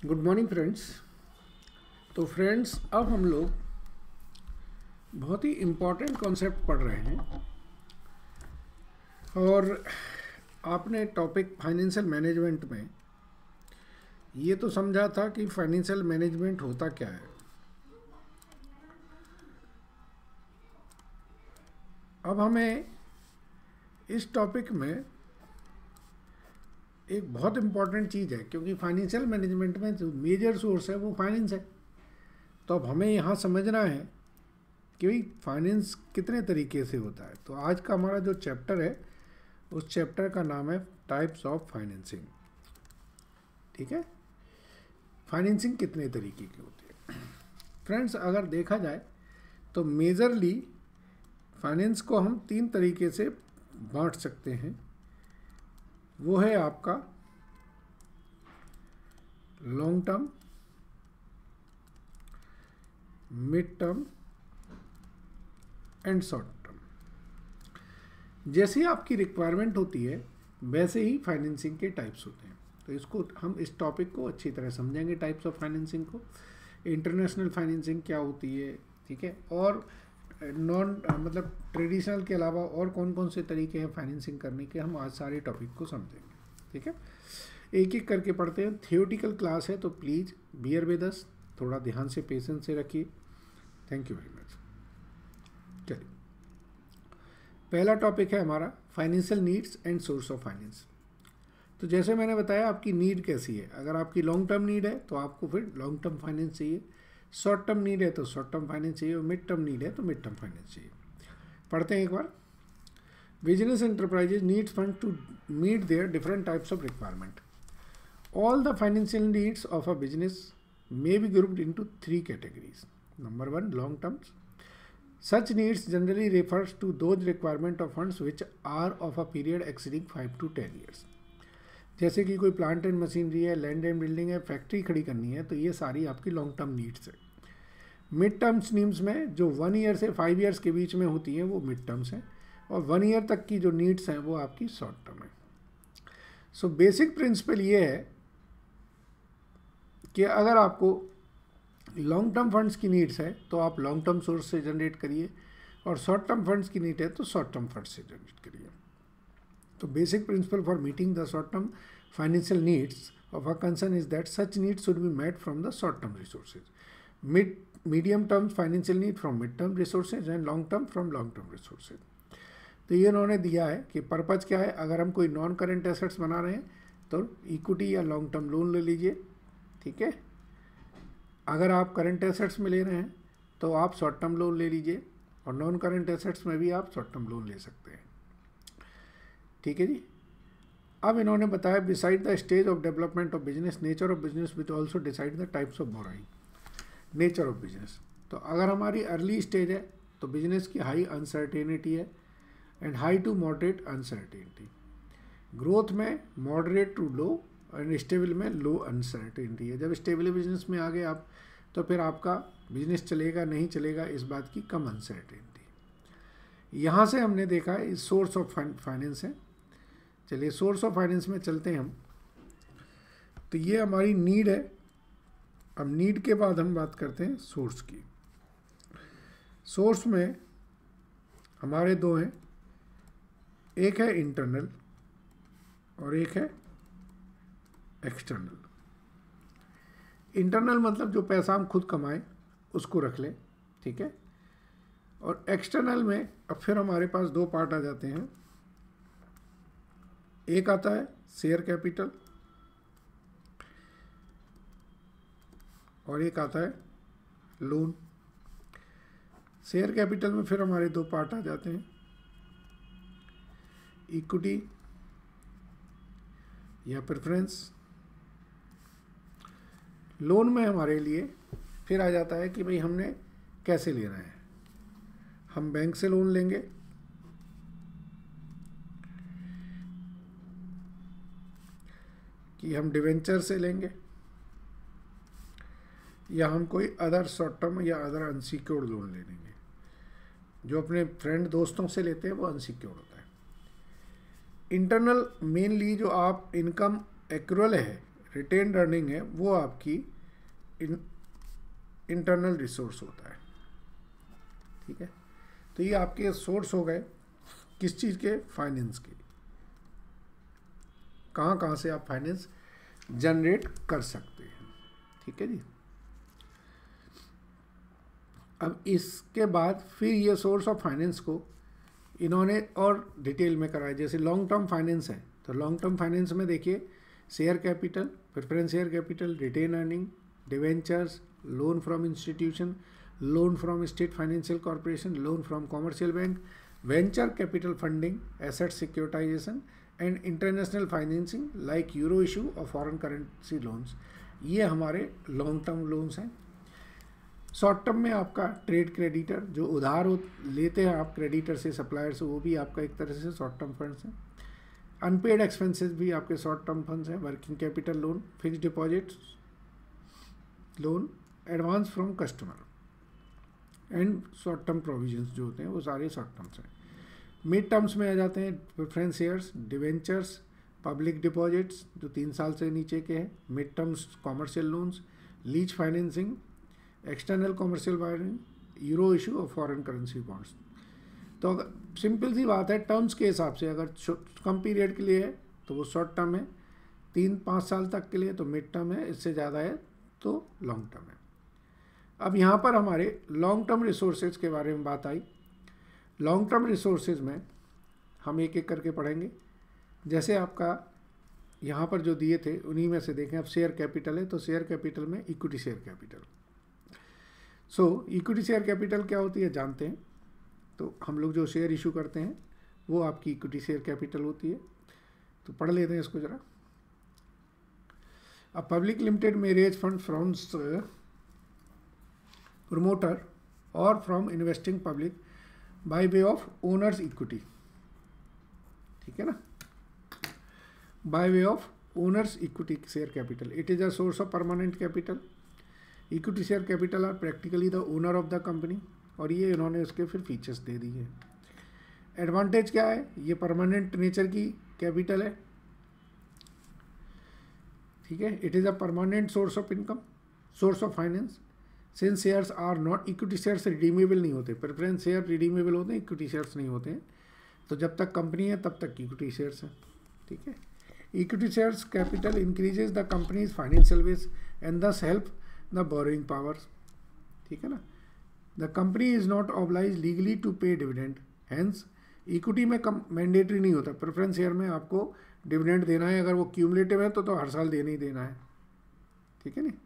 Good morning friends. तो friends, अब हम लोग बहुत ही इम्पॉर्टेंट कॉन्सेप्ट पढ़ रहे हैं और आपने टॉपिक फाइनेंशियल मैनेजमेंट में ये तो समझा था कि फाइनेंशियल मैनेजमेंट होता क्या है। अब हमें इस टॉपिक में एक बहुत इम्पॉर्टेंट चीज़ है, क्योंकि फाइनेंशियल मैनेजमेंट में जो मेजर सोर्स है वो फाइनेंस है। तो अब हमें यहाँ समझना है कि भाई फाइनेंस कितने तरीके से होता है। तो आज का हमारा जो चैप्टर है उस चैप्टर का नाम है टाइप्स ऑफ फाइनेंसिंग। ठीक है, फाइनेंसिंग कितने तरीके की होती है। फ्रेंड्स, अगर देखा जाए तो मेजरली फाइनेंस को हम 3 तरीके से बांट सकते हैं। वो है आपका long term, mid term and short term. जैसी आपकी रिक्वायरमेंट होती है वैसे ही फाइनेंसिंग के टाइप्स होते हैं। तो इसको हम इस टॉपिक को अच्छी तरह समझेंगे, टाइप्स ऑफ फाइनेंसिंग को। इंटरनेशनल फाइनेंसिंग क्या होती है, ठीक है, और नॉन मतलब ट्रेडिशनल के अलावा और कौन कौन से तरीके हैं फाइनेंसिंग करने के, हम आज सारे टॉपिक को समझेंगे। ठीक है, एक एक करके पढ़ते हैं। थियोटिकल क्लास है तो प्लीज़ बियर विद अस, थोड़ा ध्यान से पेशेंस से रखिए। Thank you very much. चलिए, पहला टॉपिक है हमारा financial needs and source of finance. तो जैसे मैंने बताया आपकी नीड कैसी है। अगर आपकी लॉन्ग टर्म नीड है तो आपको फिर लॉन्ग टर्म फाइनेंस चाहिए, शॉर्ट टर्म नीड है तो शॉर्ट टर्म फाइनेंस चाहिए, और मिड टर्म नीड है तो मिड टर्म फाइनेंस चाहिए। पढ़ते हैं एक बार। Business enterprises needs fund to meet their different types of requirement. All the financial needs of a business may be grouped into 3 categories. Number 1, long terms. Such needs generally refers to those requirement of funds which are of a period exceeding 5 to 10 years. जैसे कि कोई plant and machinery है, land and building है, factory खड़ी करनी है, तो ये सारी आपकी लॉन्ग टर्म नीड्स है। मिड टर्म्स नीड्स में जो 1 ईयर से 5 ईयर्स के बीच में होती हैं वो मिड टर्म्स हैं, और 1 ईयर तक की जो नीड्स हैं वो आपकी शॉर्ट टर्म है। सो बेसिक प्रिंसिपल ये है कि अगर आपको लॉन्ग टर्म फंड्स की नीड्स है तो आप लॉन्ग टर्म सोर्स से जनरेट करिए, और शॉर्ट टर्म फंड्स की नीड है तो शॉर्ट टर्म फंड्स से जनरेट करिए। तो basic principle for meeting the short term financial needs of a concern is that such needs should be met from the short term resources, medium term financial need from mid term resources and long term from long term resources. तो ये उन्होंने दिया है कि purpose क्या है। अगर हम कोई नॉन करेंट एसेट्स बना रहे हैं तो इक्विटी या लॉन्ग टर्म लोन ले लीजिए, ठीक है। अगर आप करंट एसेट्स में ले रहे हैं तो आप शॉर्ट टर्म लोन ले लीजिए, और नॉन करंट एसेट्स में भी आप शॉर्ट टर्म लोन ले सकते हैं, ठीक है जी। अब इन्होंने बताया beside the stage of development of business, nature of business which also decide the types of borrowing. Nature of business, तो अगर हमारी अर्ली स्टेज है तो बिजनेस की हाई अनसर्टेनिटी है and high to moderate uncertainty. Growth में moderate to low और stable में लो अनसर्टेनिटी है। जब स्टेबल बिजनेस में आ गए आप तो फिर आपका बिजनेस चलेगा नहीं चलेगा इस बात की कम अनसर्टेनिटी। यहाँ से हमने देखा इस सोर्स ऑफ फाइनेंस है। चलिए सोर्स ऑफ फाइनेंस में चलते हैं हम। तो ये हमारी नीड है। अब नीड के बाद हम बात करते हैं सोर्स की। सोर्स में हमारे 2 हैं, एक है इंटरनल और एक है एक्सटर्नल। इंटरनल मतलब जो पैसा हम खुद कमाएं उसको रख लें, ठीक है। और एक्सटर्नल में अब फिर हमारे पास 2 पार्ट आ जाते हैं। एक आता है शेयर कैपिटल और एक आता है लोन। शेयर कैपिटल में फिर हमारे 2 पार्ट आ जाते हैं, इक्विटी या प्रेफरेंस। लोन में हमारे लिए फिर आ जाता है कि भाई हमने कैसे लेना है। हम बैंक से लोन लेंगे, कि हम डिवेंचर से लेंगे, या हम कोई अदर शॉर्ट टर्म या अदर अनसिक्योर्ड लोन ले लेंगे। जो अपने फ्रेंड दोस्तों से लेते हैं वो अनसिक्योर्ड होता है। इंटरनल मेनली जो आप इनकम एक्रूअल है, रिटेन्ड अर्निंग है वो आपकी इंटरनल रिसोर्स होता है, ठीक है। तो ये आपके सोर्स हो गए किस चीज़ के, फाइनेंस के। कहाँ कहाँ से आप फाइनेंस जनरेट कर सकते हैं, ठीक है जी। अब इसके बाद फिर ये सोर्स ऑफ फाइनेंस को इन्होंने और डिटेल में कराया। जैसे लॉन्ग टर्म फाइनेंस है, तो लॉन्ग टर्म फाइनेंस में देखिए share capital, preference share capital, retain earning, debentures, loan from institution, loan from state financial corporation, loan from commercial bank, venture capital funding, asset securitization and international financing like euro issue और foreign currency loans. ये हमारे long term loans हैं। Short term में आपका trade creditor, जो उधार लेते हैं आप क्रेडिटर से, सप्लायर से, वो भी आपका एक तरह से शॉर्ट टर्म फंड्स हैं। अनपेड एक्सपेंसेस भी आपके शॉर्ट टर्म फंड्स हैं। Working capital loan, fixed deposit loan, advance from customer and short term provisions जो होते हैं वो सारे शॉर्ट टर्म्स हैं। मिड टर्म्स में आ जाते हैं preference shares, debentures, public deposits जो 3 साल से नीचे के हैं, mid terms commercial loans, lease financing, external commercial wiring, euro issue और फॉरेन करेंसी बॉन्ड्स। तो अगर सिंपल सी बात है, टर्म्स के हिसाब से अगर कम पीरियड के लिए है तो वो शॉर्ट टर्म है, 3-5 साल तक के लिए तो मिड टर्म है, इससे ज़्यादा है तो लॉन्ग टर्म है। अब यहाँ पर हमारे लॉन्ग टर्म रिसोर्सेज के बारे में बात आई। लॉन्ग टर्म रिसोर्सेज में हम एक एक करके पढ़ेंगे। जैसे आपका यहाँ पर जो दिए थे उन्हीं में से देखें। अब शेयर कैपिटल है, तो शेयर कैपिटल में इक्विटी शेयर कैपिटल। सो इक्विटी शेयर कैपिटल क्या होती है जानते हैं। तो हम लोग जो शेयर इशू करते हैं वो आपकी इक्विटी शेयर कैपिटल होती है। तो पढ़ लेते हैं इसको ज़रा। अब पब्लिक लिमिटेड में रेज फंड फ्रॉम प्रमोटर और from investing public by way of owners equity, ठीक है ना, by way of owners equity share capital. It is a source of permanent capital. Equity share capital R practically the owner of the company. और ये इन्होंने उसके फिर features दे दिए हैं। एडवांटेज क्या है, ये परमानेंट नेचर की कैपिटल है, ठीक है। It is a permanent source of income, source of finance. Since shares are not, equity shares redeemable नहीं होते, प्रेफरेंस शेयर रिडीमेबल होते हैं, इक्विटी शेयर्स नहीं होते हैं। तो जब तक कंपनी है तब तक इक्विटी शेयर्स हैं, ठीक है। Equity shares capital increases the company's financial base and thus help the borrowing powers, ठीक है ना। The company is not obliged legally to pay dividend, hence equity में मैंडेटरी नहीं होता। प्रेफरेंस शेयर में आपको डिविडेंड देना है, अगर वो क्यूमुलेटिव है तो हर साल देना ही देना है, ठीक है नहीं।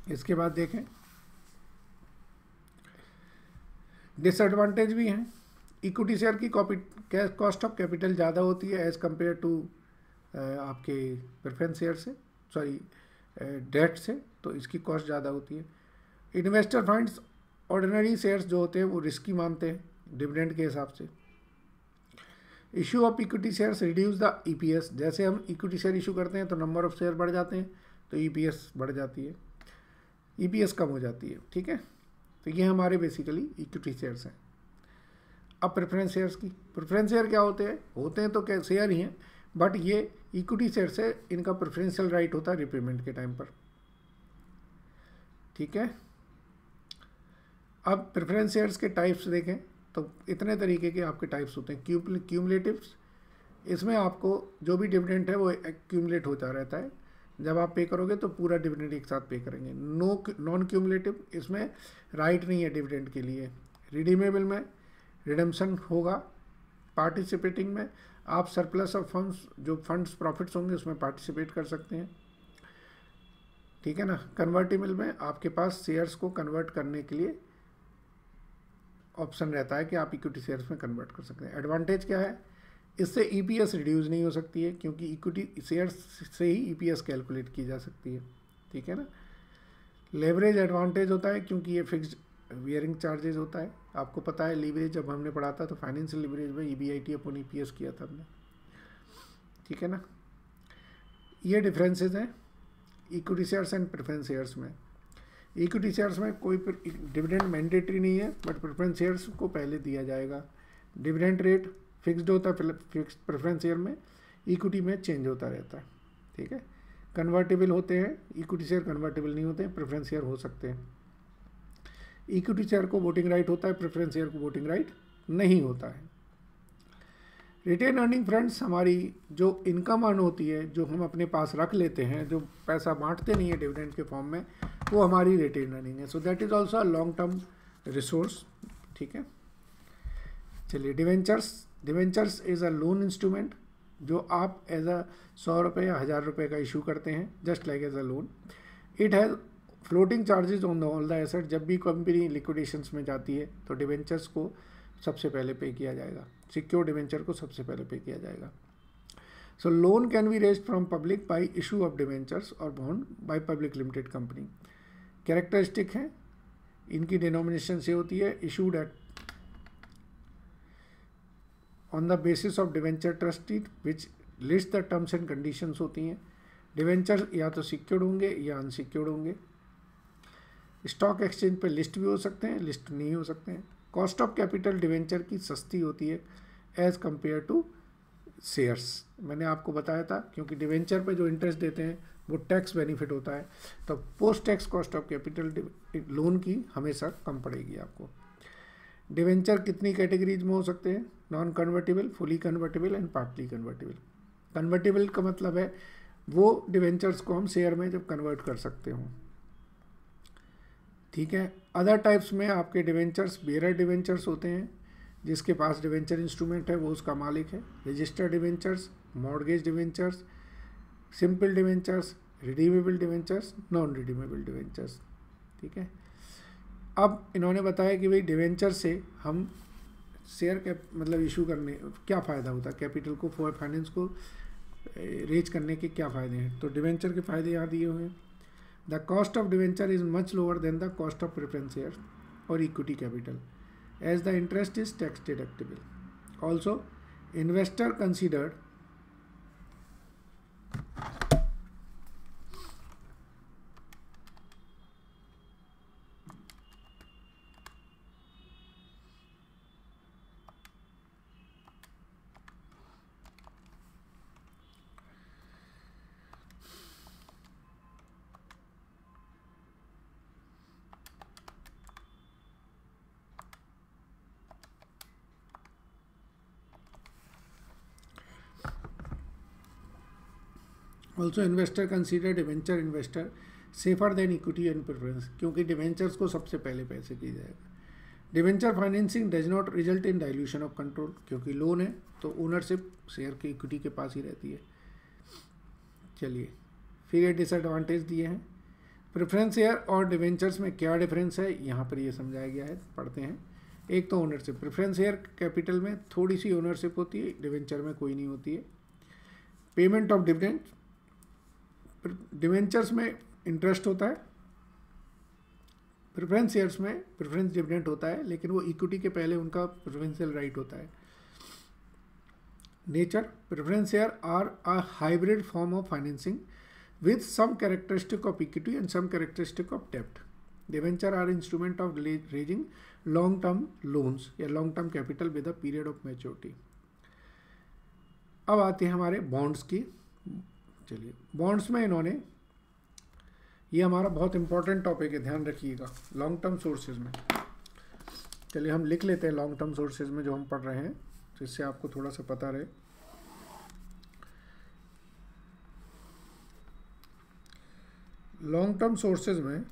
इसके बाद देखें डिसएडवांटेज भी हैं। इक्विटी शेयर की कॉस्ट ऑफ कैपिटल ज़्यादा होती है एज़ कम्पेयर टू आपके प्रेफरेंस शेयर से, सॉरी डेट से, तो इसकी कॉस्ट ज़्यादा होती है। इन्वेस्टर फंड्स ऑर्डिनरी शेयर्स जो होते हैं वो रिस्की मानते हैं डिविडेंड के हिसाब से। Issue of equity shares reduce the EPS. जैसे हम इक्विटी शेयर इशू करते हैं तो नंबर ऑफ शेयर बढ़ जाते हैं, तो ईपीएस बढ़ जाती है, ईपीएस कम हो जाती है, ठीक है। तो ये हमारे बेसिकली इक्विटी शेयर्स हैं। अब प्रेफरेंस शेयर्स की, प्रेफरेंस शेयर क्या होते हैं तो क्या शेयर ही हैं, बट ये इक्विटी शेयर से इनका प्रेफरेंशियल राइट होता है रिपेमेंट के टाइम पर, ठीक है। अब प्रेफरेंस शेयर्स के टाइप्स देखें तो इतने तरीके के आपके टाइप्स होते हैं। क्यूमुलेटिव्स, इसमें आपको जो भी डिविडेंड है वो एक्यूमुलेट होता रहता है, जब आप पे करोगे तो पूरा डिविडेंड एक साथ पे करेंगे। नॉन क्यूमुलेटिव, इसमें राइट नहीं है डिविडेंड के लिए। रिडीमेबल में रिडेम्पशन होगा। पार्टिसिपेटिंग में आप सरप्लस ऑफ फंड्स, जो फंड्स प्रॉफिट्स होंगे उसमें पार्टिसिपेट कर सकते हैं, ठीक है ना। कन्वर्टिबल में आपके पास शेयर्स को कन्वर्ट करने के लिए ऑप्शन रहता है कि आप इक्विटी शेयर्स में कन्वर्ट कर सकते हैं। एडवांटेज क्या है, इससे ईपीएस रिड्यूस नहीं हो सकती है, क्योंकि इक्विटी शेयर्स से ही ईपीएस कैलकुलेट की जा सकती है, ठीक है ना। लेवरेज एडवांटेज होता है क्योंकि ये फिक्स्ड वियरिंग चार्जेस होता है। आपको पता है लीवरेज जब हमने पढ़ा था तो फाइनेंशियल लीवरेज में ईबीआईटी अपॉन ईपीएस किया था हमने, ठीक है ना। ये डिफरेंसेस हैं equity shares and preference shares में। इक्विटी शेयर्स में कोई डिविडेंड मैंडेटरी नहीं है, बट प्रेफरेंस शेयर्स को पहले दिया जाएगा। डिविडेंड रेट फिक्स्ड होता है फिक्स प्रेफरेंस शेयर में, इक्विटी में चेंज होता रहता है, ठीक है। कन्वर्टेबल होते हैं, इक्विटी शेयर कन्वर्टेबल नहीं होते हैं, प्रेफरेंस शेयर हो सकते हैं। इक्विटी शेयर को वोटिंग राइट होता है, प्रेफरेंस शेयर को वोटिंग राइट नहीं होता है। रिटेन अर्निंग फ्रेंड्स, हमारी जो इनकम अर्न होती है, जो हम अपने पास रख लेते हैं, जो पैसा बांटते नहीं है डिविडेंड के फॉर्म में, वो हमारी रिटेन अर्निंग है। So that is also a long term resource, ठीक है। चलिए, debentures is a loan instrument जो आप एज अ 100 रुपये या 1000 रुपये का इशू करते हैं, just like as a loan. It has floating charges on all the asset. जब भी कंपनी लिक्विडेशंस में जाती है तो डिवेंचर्स को सबसे पहले पे किया जाएगा, सिक्योर डिवेंचर को सबसे पहले पे किया जाएगा। So loan can be raised from public by issue of debentures और bond by public limited company. Characteristic है, इनकी डिनोमिनेशन से होती है issued at on the basis of debenture trustee which list the terms and conditions होती हैं। Debenture या तो सिक्योर्ड होंगे या अनसिक्योर्ड होंगे। स्टॉक एक्सचेंज पे लिस्ट भी हो सकते हैं, लिस्ट नहीं हो सकते हैं। कॉस्ट ऑफ कैपिटल डिवेंचर की सस्ती होती है एज कंपेयर टू शेयर्स। मैंने आपको बताया था, क्योंकि डिवेंचर पे जो इंटरेस्ट देते हैं वो टैक्स बेनिफिट होता है, तो post tax cost of capital loan की हमेशा कम पड़ेगी आपको। डिवेंचर कितनी कैटेगरीज में हो सकते हैं? Non convertible, fully convertible and partly convertible. Convertible का मतलब है वो डिवेंचर्स को हम शेयर में जब कन्वर्ट कर सकते हो, ठीक है। अदर टाइप्स में आपके डिवेंचर्स बेयर डिवेंचर्स होते हैं, जिसके पास डिवेंचर इंस्ट्रूमेंट है वो उसका मालिक है। Registered debentures, mortgage debentures, simple debentures, redeemable debentures, non redeemable debentures, ठीक है। अब इन्होंने बताया कि भाई डिवेंचर से हम शेयर कैप मतलब इशू करने क्या फ़ायदा होता है, कैपिटल को फॉर फाइनेंस को रेज करने के क्या फ़ायदे हैं। तो डिवेंचर के फ़ायदे यहाँ दिए हुए हैं। The cost of debenture is much lower than the cost of preference share और equity capital as the interest is tax deductible. Also investor considered also investor consider debenture investor safer than equity and preference, क्योंकि debentures को सबसे पहले पैसे किया जाएगा। Debenture financing does not result in dilution of control, क्योंकि loan है तो ओनरशिप शेयर की इक्विटी के पास ही रहती है। चलिए, फिर ये डिसएडवांटेज दिए हैं। प्रेफरेंस शेयर और डिवेंचर्स में क्या डिफरेंस है यहाँ पर ये समझाया गया है, पढ़ते हैं। एक तो ओनरशिप, प्रेफरेंस शेयर कैपिटल में थोड़ी सी ओनरशिप होती है, डिवेंचर में कोई नहीं होती है। पेमेंट ऑफ डिविडेंड, डिवेंचर्स में इंटरेस्ट होता है, प्रेफरेंस शेयर्स में प्रेफरेंस डिविडेंड होता है, लेकिन वो इक्विटी के पहले उनका प्रेफरेंशियल राइट होता है। Nature, preference share are a hybrid form of financing with some characteristic of equity and some characteristic of debt. Debenture are instrument of raising long-term loans या long-term capital with a period of maturity. अब आते हैं हमारे bonds की। चलिए, bonds में इन्होंने, ये हमारा बहुत इंपॉर्टेंट टॉपिक है, ध्यान रखिएगा, लॉन्ग टर्म सोर्सेज में। चलिए हम लिख लेते हैं लॉन्ग टर्म सोर्सेज में जो हम पढ़ रहे हैं, जिससे आपको थोड़ा सा पता रहे। लॉन्ग टर्म सोर्सेज में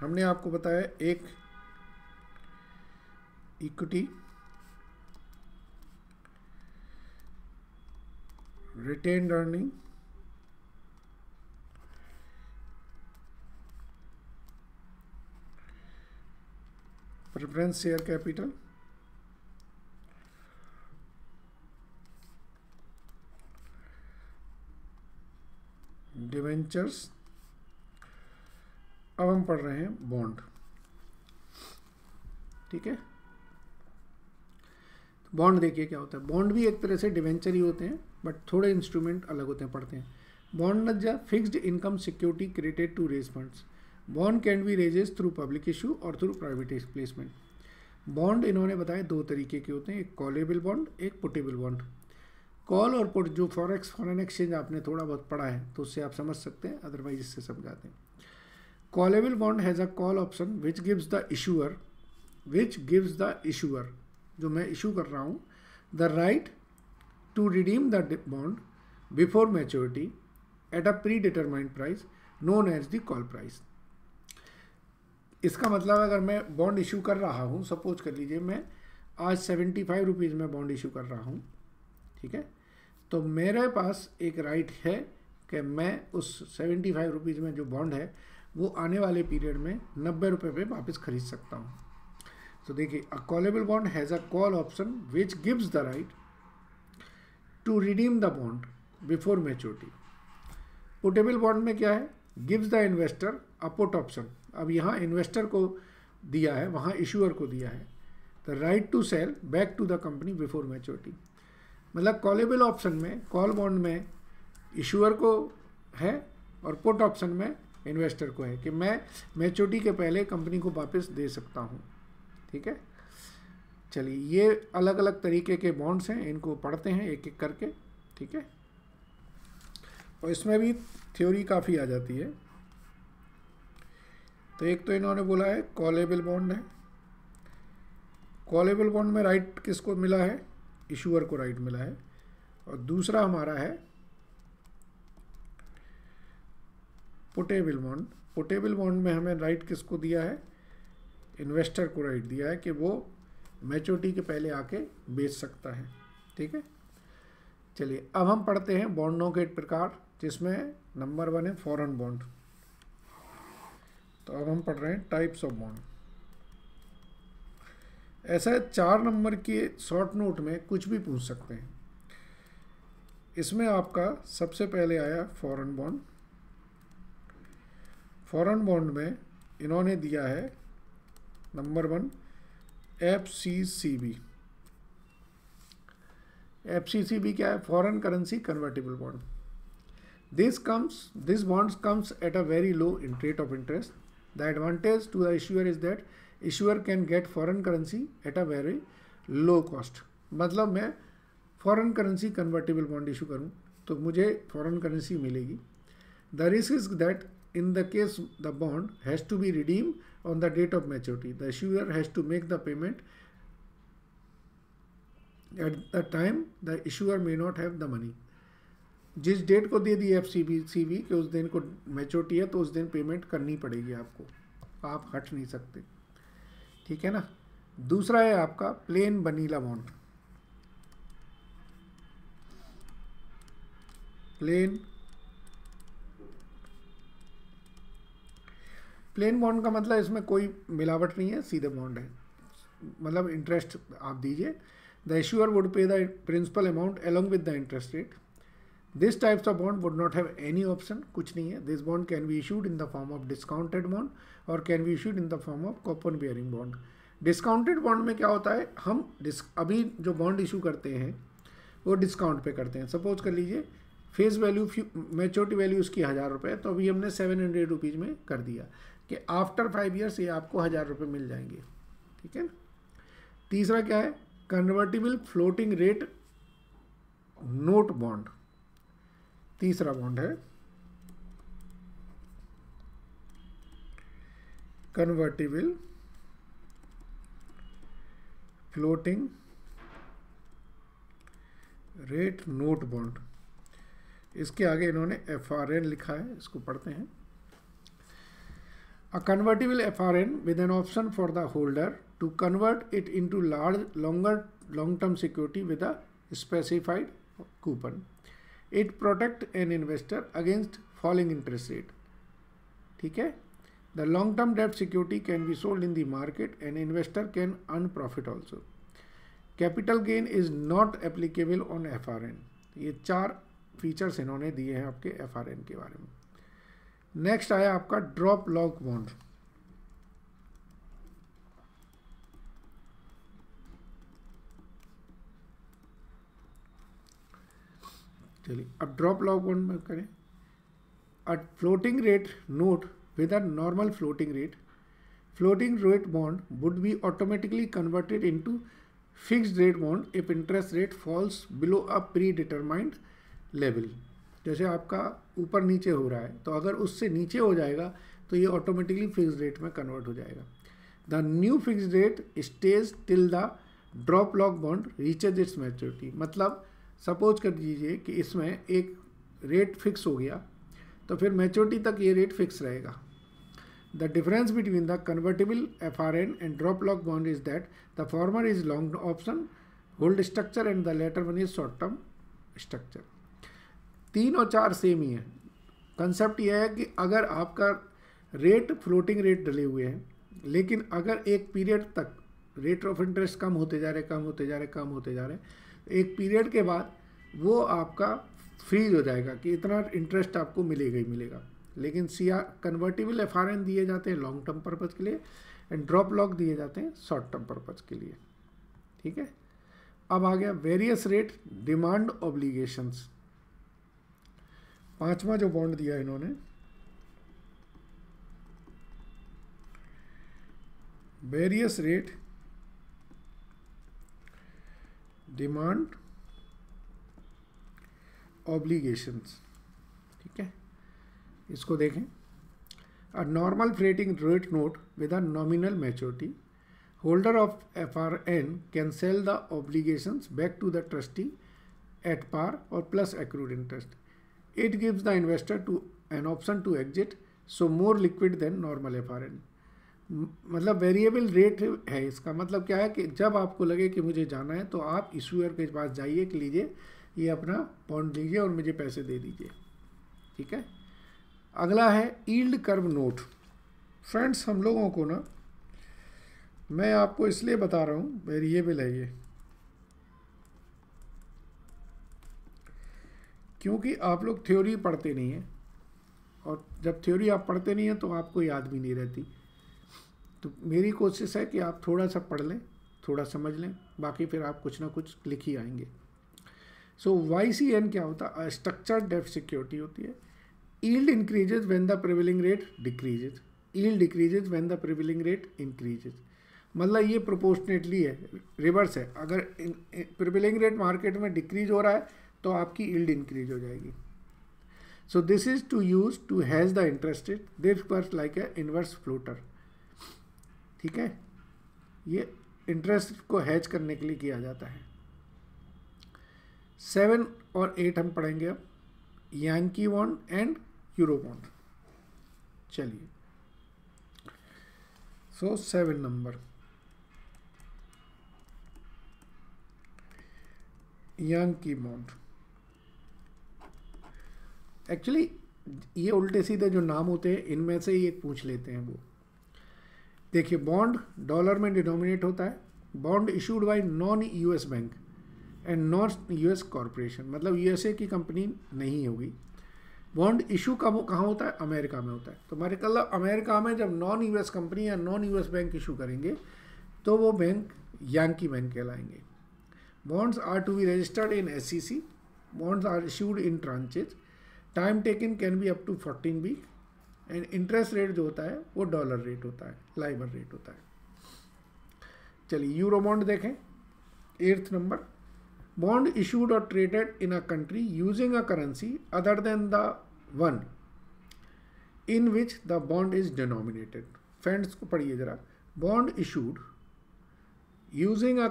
हमने आपको बताया एक equity, retained earning, preference share capital, debentures. अब हम पढ़ रहे हैं बॉन्ड, ठीक है। बॉन्ड देखिए क्या होता है। बॉन्ड भी एक तरह से डिवेंचर ही होते हैं, बट थोड़े इंस्ट्रूमेंट अलग होते हैं, पढ़ते हैं। Bond the fixed income security created to raise funds. Bond can be raises through public issue और थ्रू प्राइवेट प्लेसमेंट। बॉन्ड इन्होंने बताया दो तरीके के होते हैं, एक कॉलेबल बॉन्ड, एक पुटेबल बॉन्ड। कॉल और पुट जो फॉरेन एक्सचेंज आपने थोड़ा बहुत पढ़ा है तो उससे आप समझ सकते हैं, अदरवाइज इससे समझाते हैं। Callable bond has a call option which gives the issuer, जो मैं इशू कर रहा हूँ, the right to redeem the bond before maturity at a pre determined price known as the call price. इसका मतलब अगर मैं बॉन्ड इशू कर रहा हूँ, सपोज कर लीजिए मैं आज 75 रुपीज़ में बॉन्ड इशू कर रहा हूँ, ठीक है, तो मेरे पास एक राइट है कि मैं उस 75 रुपीज़ में जो बॉन्ड है वो आने वाले पीरियड में 90 रुपये पे वापस खरीद सकता हूँ। तो देखिए, a callable bond has a call option which gives the right to redeem the bond before maturity. Puttable bond में क्या है, gives the investor a put option. अब यहाँ इन्वेस्टर को दिया है, वहाँ इशूअर को दिया है the right to sell back to the company before maturity. मतलब कॉलेबल ऑप्शन में, कॉल बॉन्ड में इशूअर को है और पुट ऑप्शन में इन्वेस्टर को है कि मैं मैच्योरिटी के पहले कंपनी को वापस दे सकता हूँ। ठीक है, चलिए ये अलग अलग तरीके के बॉन्ड्स हैं, इनको पढ़ते हैं एक एक करके। ठीक है, और इसमें भी थ्योरी काफ़ी आ जाती है। तो एक तो इन्होंने बोला है कॉलेबल बॉन्ड है। कॉलेबल बॉन्ड में राइट किसको मिला है, इशूअर को राइट मिला है। और दूसरा हमारा है पुटेबल बॉन्ड। पुटेबल बॉन्ड में हमें राइट किसको दिया है, इन्वेस्टर को राइट दिया है कि वो मैच्योरिटी के पहले आके बेच सकता है। ठीक है, चलिए अब हम पढ़ते हैं बॉन्डों के प्रकार, जिसमें नंबर 1 है फॉरेन बॉन्ड। तो अब हम पढ़ रहे हैं टाइप्स ऑफ बॉन्ड। ऐसा 4 नंबर के शॉर्ट नोट में कुछ भी पूछ सकते हैं। इसमें आपका सबसे पहले आया फॉरेन बॉन्ड। फॉरेन बॉन्ड में इन्होंने दिया है नंबर 1 FCCB। FCCB क्या है, foreign currency convertible bond. This bonds comes at a very low rate of interest. The advantage to the issuer is that issuer can get foreign currency at a very low cost. मतलब मैं foreign currency convertible bond issue करूँ तो मुझे foreign currency मिलेगी। The risk is that in the case the bond has to be redeemed on the date of maturity. The issuer has to make the payment at the time the issuer may not have the money. जिस date को दे दी FCCB कि उस दिन को maturity है तो उस दिन पेमेंट करनी पड़ेगी आपको, आप हट नहीं सकते। ठीक है ना। दूसरा है आपका plain vanilla bond. Plain bond का मतलब इसमें कोई मिलावट नहीं है, सीधे बॉन्ड है, मतलब इंटरेस्ट आप दीजिए। The issuer would pay the principal amount along with the interest rate. This types of bond would not have any option, कुछ नहीं है। This bond can be issued in the form of discounted bond or can be issued in the form of coupon bearing bond. Discounted bond में क्या होता है, हम अभी जो बॉन्ड इशू करते हैं वो डिस्काउंट पे करते हैं। सपोज कर लीजिए फेस वैल्यू मैच्योरिटी वैल्यू उसकी 1000 रुपये, तो अभी हमने 700 रुपीज़ में कर दिया कि आफ्टर 5 ईयर्स ये आपको 1000 रुपये मिल जाएंगे। ठीक है। तीसरा क्या है, convertible floating rate note bond. तीसरा बॉन्ड है convertible floating rate note bond. इसके आगे इन्होंने FRN लिखा है, इसको पढ़ते हैं। A convertible FRN with an option for the holder to convert it into long term security with a specified coupon. It protect an investor against falling interest rate. ठीक है। The long-term debt security can be sold in the market and investor can earn profit also. Capital gain is not applicable on FRN. ये 4 features इन्होंने दिए हैं आपके FRN के बारे में। नेक्स्ट आया आपका ड्रॉप लॉक बॉन्ड। चलिए अब ड्रॉप लॉक बॉन्ड में करें। a floating rate note with a normal floating rate bond would be automatically converted into fixed rate bond if interest rate falls below a predetermined level. जैसे आपका ऊपर नीचे हो रहा है, तो अगर उससे नीचे हो जाएगा तो ये ऑटोमेटिकली फिक्स रेट में कन्वर्ट हो जाएगा. The new fix rate stage till the drop lock bond reaches it's maturity. मतलब सपोज कर दीजिए कि इसमें एक रेट फिक्स हो गया, तो फिर मैच्योरिटी तक ये रेट फिक्स रहेगा. The difference between the convertible FRN and drop lock bond is that the former is long option hold structure and the latter one is short term structure. 3 और 4 same ही है. Concept यह है कि अगर आपका rate floating rate डले हुए हैं, लेकिन अगर एक पीरियड तक रेट ऑफ इंटरेस्ट कम होते जा रहे, एक पीरियड के बाद वो आपका फ्रीज हो जाएगा कि इतना इंटरेस्ट आपको मिलेगा ही मिलेगा. लेकिन कन्वर्टिबल FRN दिए जाते हैं लॉन्ग टर्म पर्पज़ के लिए एंड ड्रॉप लॉक दिए जाते हैं शॉर्ट टर्म पर्पज़ के लिए. ठीक है. अब आ गया वेरियस रेट डिमांड ऑब्लिगेशंस. 5वां जो बॉन्ड दिया इन्होंने, वेरियस रेट डिमांड ऑब्लिगेशंस. ठीक है, इसको देखें. A normal floating rate note with a nominal maturity, holder of FRN can sell the obligations back to the trustee at par और plus accrued interest. It gives the investor to an option to exit, so more liquid than normal FRN. मतलब variable rate है. इसका मतलब क्या है कि जब आपको लगे कि मुझे जाना है तो आप इशूअर के पास जाइए कि लीजिए ये अपना बॉन्ड लीजिए और मुझे पैसे दे दीजिए. ठीक है. अगला है यील्ड कर्व नोट. फ्रेंड्स, हम लोगों को ना, मैं आपको इसलिए बता रहा हूँ, वेरिएबल है ये, क्योंकि आप लोग थ्योरी पढ़ते नहीं हैं, और जब थ्योरी आप पढ़ते नहीं हैं तो आपको याद भी नहीं रहती. तो मेरी कोशिश है कि आप थोड़ा सा पढ़ लें, थोड़ा समझ लें, बाकी फिर आप कुछ ना कुछ लिख ही आएंगे. सो YCN क्या होता है? स्ट्रक्चर्ड डेब्ट सिक्योरिटी होती है. Yield increases when the prevailing rate decreases. Yield decreases when the prevailing rate increases. मतलब ये प्रोपोर्शनेटली है, रिवर्स है. अगर प्रिवेलिंग रेट मार्केट में डिक्रीज हो रहा है तो आपकी यील्ड इंक्रीज हो जाएगी. So this is to use to hedge the interest rate. This works like a inverse floater. ठीक है, ये इंटरेस्ट को हैज करने के लिए किया जाता है. 7 और 8 हम पढ़ेंगे अब. Yankee bond and euro bond. चलिए, सो 7 नंबर यांकी बॉन्ड. एक्चुअली ये उल्टे सीधे जो नाम होते हैं इनमें से ही एक पूछ लेते हैं. वो देखिए, बॉन्ड डॉलर में डिनोमिनेट होता है. Bond issued by non US bank and non US corporation, मतलब USA की कंपनी नहीं होगी. बॉन्ड इशू कहाँ होता है? अमेरिका में होता है. तो हमारे कल अमेरिका में जब नॉन US कंपनी या नॉन US बैंक इशू करेंगे तो वो बैंक यांकी बैंक कहलाएंगे. Bonds are to be registered in SEC. Bonds are issued in tranches. Time taken can be up to 14 week. And interest rate जो होता है वो dollar rate होता है, लाइबर रेट होता है. चलिए, यूरो बॉन्ड देखें. 8th number. Bond issued or traded in a country using a currency other than the one in which the bond is denominated. Friends को पढ़िए जरा. Bond issued using a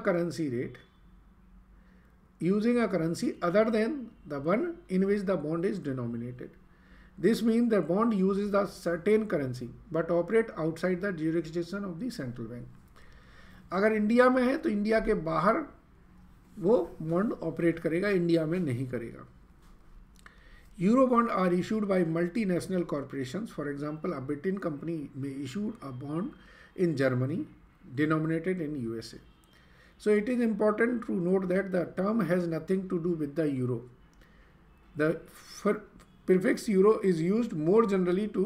currency other than the one in which the bond is denominated. This means the bond uses the certain currency but operate outside the jurisdiction of the central bank. अगर India में है तो India के बाहर वो bond operate करेगा, India में नहीं करेगा. Euro bond are issued by multinational corporations. For example, a Britain company में issued a bond in Germany denominated in USA. So it is important to note that the term has nothing to do with the euro. The prefix euro is used more generally to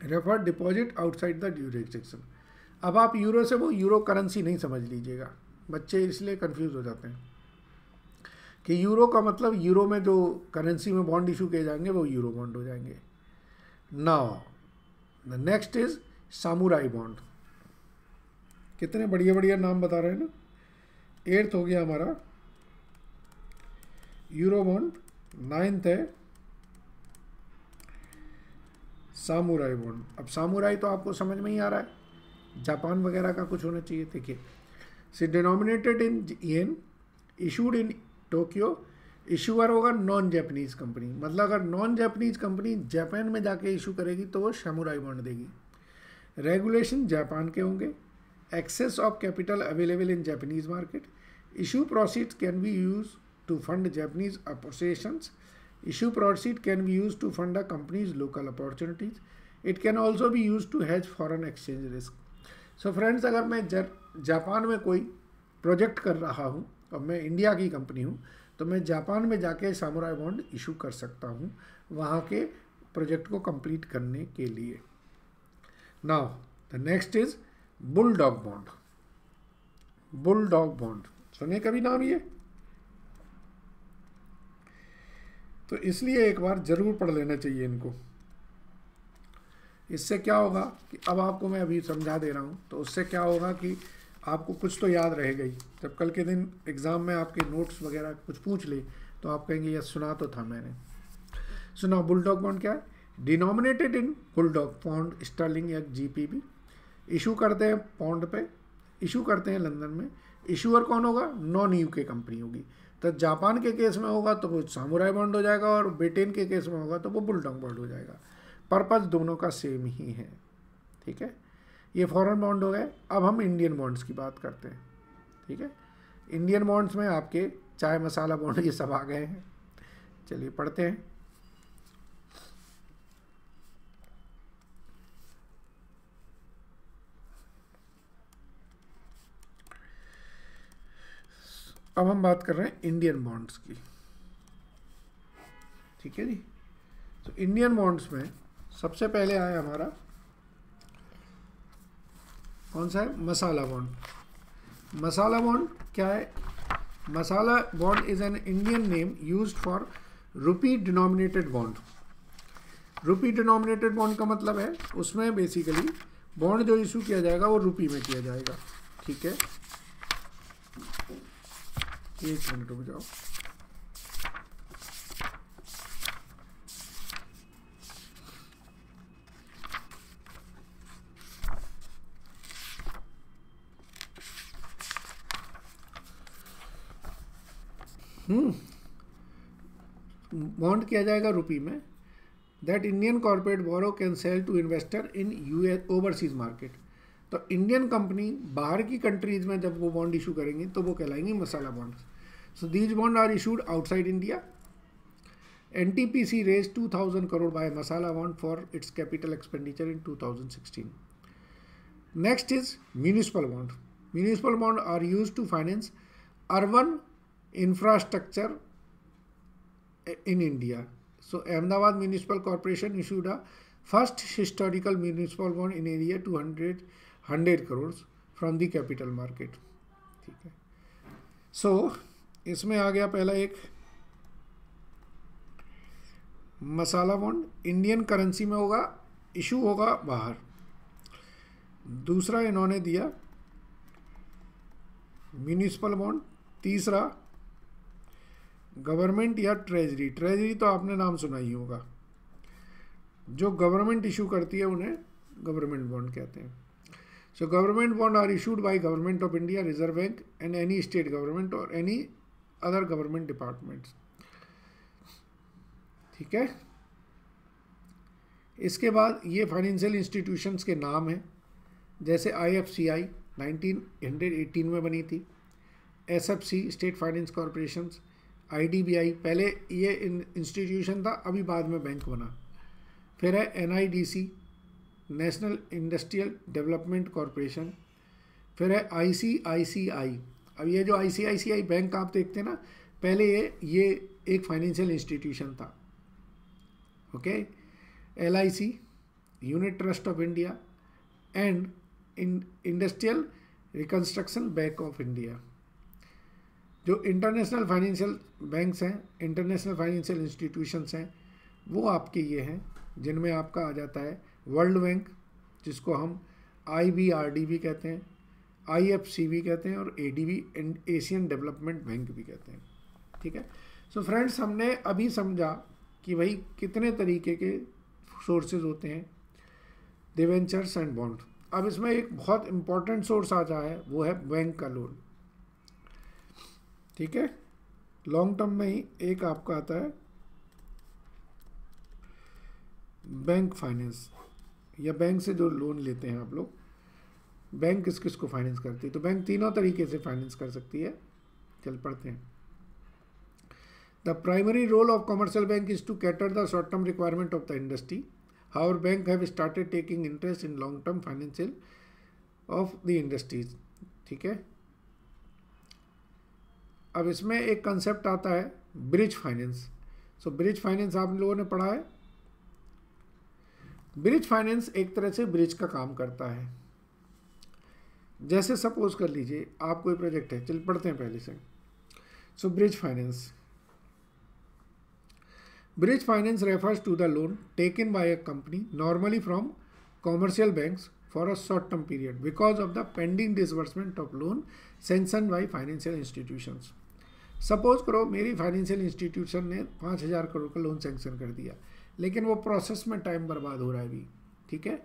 refer deposit outside the jurisdiction. अब आप euro से वो euro currency नहीं समझ लीजिएगा, बच्चे इसलिए confuse हो जाते हैं कि यूरो का मतलब यूरो में जो करेंसी में बॉन्ड इशू किए जाएंगे वो यूरो बॉन्ड हो जाएंगे। Now the next is samurai bond. कितने बढ़िया बढ़िया नाम बता रहे हैं ना। 8th हो गया हमारा यूरो बॉन्ड, 9th है सामुराई बॉन्ड। अब सामुराई तो आपको समझ में ही आ रहा है, जापान वगैरह का कुछ होना चाहिए। देखिए, C denominated in yen, issued in Tokyo, issuer होगा नॉन जापानीज कंपनी। मतलब अगर नॉन जापानीज कंपनी जापान में जाके इशू करेगी तो वो सामुराई बॉन्ड देगी। रेगुलेशन जापान के होंगे। Access of capital available in Japanese market. Issue proceeds can be use to fund Japanese opportunities. Issue proceed can be used to fund a company's local opportunities. It can also be used to hedge foreign exchange risk. So friends, अगर मैं Japan में कोई project कर रहा हूँ और मैं India की कंपनी हूँ तो मैं जापान में जाके सामुराई बॉन्ड इशू कर सकता हूँ वहाँ के प्रोजेक्ट को कंप्लीट करने के लिए। Now the next is bulldog bond. Bulldog bond सुने कभी नाम ये? तो इसलिए एक बार ज़रूर पढ़ लेना चाहिए इनको। इससे क्या होगा कि अब आपको मैं अभी समझा दे रहा हूँ तो उससे क्या होगा कि आपको कुछ तो याद रहेगा ही। जब कल के दिन एग्ज़ाम में आपके नोट्स वगैरह कुछ पूछ ले तो आप कहेंगे यह सुना तो था मैंने। सुना, बुलडॉग बॉन्ड क्या है? Denominated in bulldog pound sterling या GBP। इशू करते हैं पौंड पे, इशू करते हैं लंदन में। इशूअर कौन होगा? नॉन UK कंपनी होगी। तो जापान के केस में होगा तो वो सामुराई बॉन्ड हो जाएगा और ब्रिटेन के केस में होगा तो वो बुलडॉग बॉन्ड हो जाएगा। पर्पस दोनों का सेम ही है, ठीक है। ये फॉरेन बॉन्ड हो गए। अब हम इंडियन बॉन्ड्स की बात करते हैं, ठीक है। इंडियन बॉन्ड्स में आपके चाय मसाला बॉन्ड ये सब आ गए हैं। चलिए पढ़ते हैं। अब हम बात कर रहे हैं इंडियन बॉन्ड्स की, ठीक है जी। तो इंडियन बॉन्ड्स में सबसे पहले आया हमारा कौन सा है? मसाला बॉन्ड। मसाला बॉन्ड क्या है? Masala bond is an Indian name used for rupee denominated bond. Rupee denominated bond का मतलब है उसमें बेसिकली बॉन्ड जो इशू किया जाएगा वो रुपी में किया जाएगा, ठीक है। एक मिनट रुक जाओ। बॉन्ड किया जाएगा रुपी में। That Indian corporate borrow can sell to investor in US overseas market. तो इंडियन कंपनी बाहर की कंट्रीज में जब वो बॉन्ड इशू करेंगी तो वो कहलाएंगी masala bonds. So these bond are issued outside India. NTPC raised 2000 crore by Masala Bond for its capital expenditure in 2016. Next is municipal bond. Municipal bond are used to finance urban infrastructure in India. So Ahmedabad Municipal Corporation issued a first historical municipal bond in India 100 crores from the capital market. ठीक है। So इसमें आ गया पहला एक मसाला bond, Indian currency में होगा, issue होगा बाहर। दूसरा इन्होंने दिया म्यूनिसिपल बॉन्ड। तीसरा गवर्नमेंट या ट्रेजरी। ट्रेजरी तो आपने नाम सुना ही होगा, जो गवर्नमेंट इशू करती है उन्हें गवर्नमेंट बॉन्ड कहते हैं। So government bond are issued by government of India, reserve bank and any state government और एनी अदर गवर्नमेंट डिपार्टमेंट्स, ठीक है। इसके बाद ये फाइनेंशियल इंस्टीट्यूशंस के नाम हैं, जैसे IFCI 1918 में बनी थी, SFC state finance corporation, IDBI पहले ये इंस्टीट्यूशन था, अभी बाद में बैंक बना। फिर है NIDC national industrial development corporation. फिर है ICICI। अब ये जो ICICI बैंक आप देखते हैं ना, पहले ये एक फाइनेंशियल इंस्टीट्यूशन था, okay. LIC unit trust of India and industrial reconstruction bank of India. जो इंटरनेशनल फाइनेंशियल बैंक्स हैं, इंटरनेशनल फाइनेंशियल इंस्टीट्यूशंस हैं, वो आपके ये हैं, जिनमें आपका आ जाता है वर्ल्ड बैंक, जिसको हम IBRD भी कहते हैं, IFC भी कहते हैं, और ADB, एशियन डेवलपमेंट बैंक भी कहते हैं। ठीक है। सो फ्रेंड्स, हमने अभी समझा कि भाई कितने तरीके के सोर्सेज होते हैं, डिवेंचर्स एंड बॉन्ड। अब इसमें एक बहुत इंपॉर्टेंट सोर्स आ जाए, वो है बैंक का लोन। ठीक है। लॉन्ग टर्म में ही एक आपका आता है बैंक फाइनेंस, या बैंक से जो लोन लेते हैं आप लोग। बैंक किस किस को फाइनेंस करती है? तो बैंक तीनों तरीके से फाइनेंस कर सकती है। चल पढ़ते हैं। The primary role of commercial bank is to cater the short term requirement of the industry. However bank have started taking interest in long term financial of the industries. ठीक है। अब इसमें एक कंसेप्ट आता है bridge finance. So bridge finance आप लोगों ने पढ़ा है। ब्रिज फाइनेंस एक तरह से ब्रिज का काम करता है। जैसे सपोज कर लीजिए आप कोई प्रोजेक्ट है, चल पढ़ते हैं पहले से। So bridge finance, bridge finance refers to the loan taken by a company, normally from commercial banks, for a short term period because of the pending disbursement of loan sanctioned by financial institutions. Suppose करो मेरी financial institution ने 5,000 करोड़ का loan sanction कर दिया, लेकिन वो process में time बर्बाद हो रहा है अभी। ठीक है।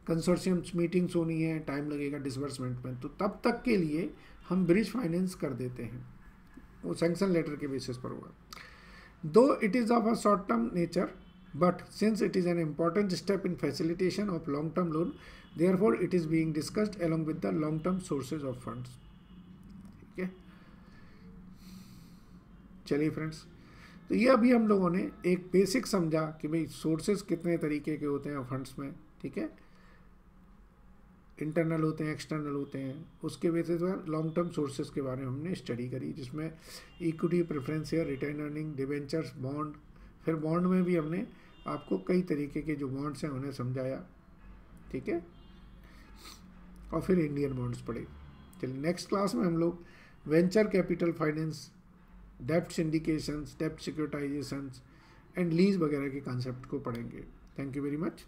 कंसोर्शियम्स मीटिंग्स होनी है, टाइम लगेगा डिसबर्समेंट में, तो तब तक के लिए हम ब्रिज फाइनेंस कर देते हैं। वो सैंक्शन लेटर के बेसिस पर होगा। Though it is of a short-term nature, but since it is an important step in facilitation of long-term loan, therefore it is being discussed along with the long-term sources of funds. ठीक है। चलिए friends, तो ये अभी हम लोगों ने एक बेसिक समझा कि भाई सोर्सेज कितने तरीके के होते हैं फंड्स में। ठीक है। इंटरनल होते हैं, एक्सटर्नल होते हैं। उसके बेसिस पर लॉन्ग टर्म सोर्सेज के बारे में हमने स्टडी करी, जिसमें equity, preference share, retain earning, debentures, bond. फिर बॉन्ड में भी हमने आपको कई तरीके के जो बॉन्ड्स हैं उन्हें समझाया। ठीक है। और फिर इंडियन बॉन्ड्स पढ़े। चलिए नेक्स्ट क्लास में हम लोग venture capital finance, dept सिंडिकेशंस, dept सिक्योरिटाइजेशंस and lease वगैरह के कॉन्सेप्ट को पढ़ेंगे। Thank you very much.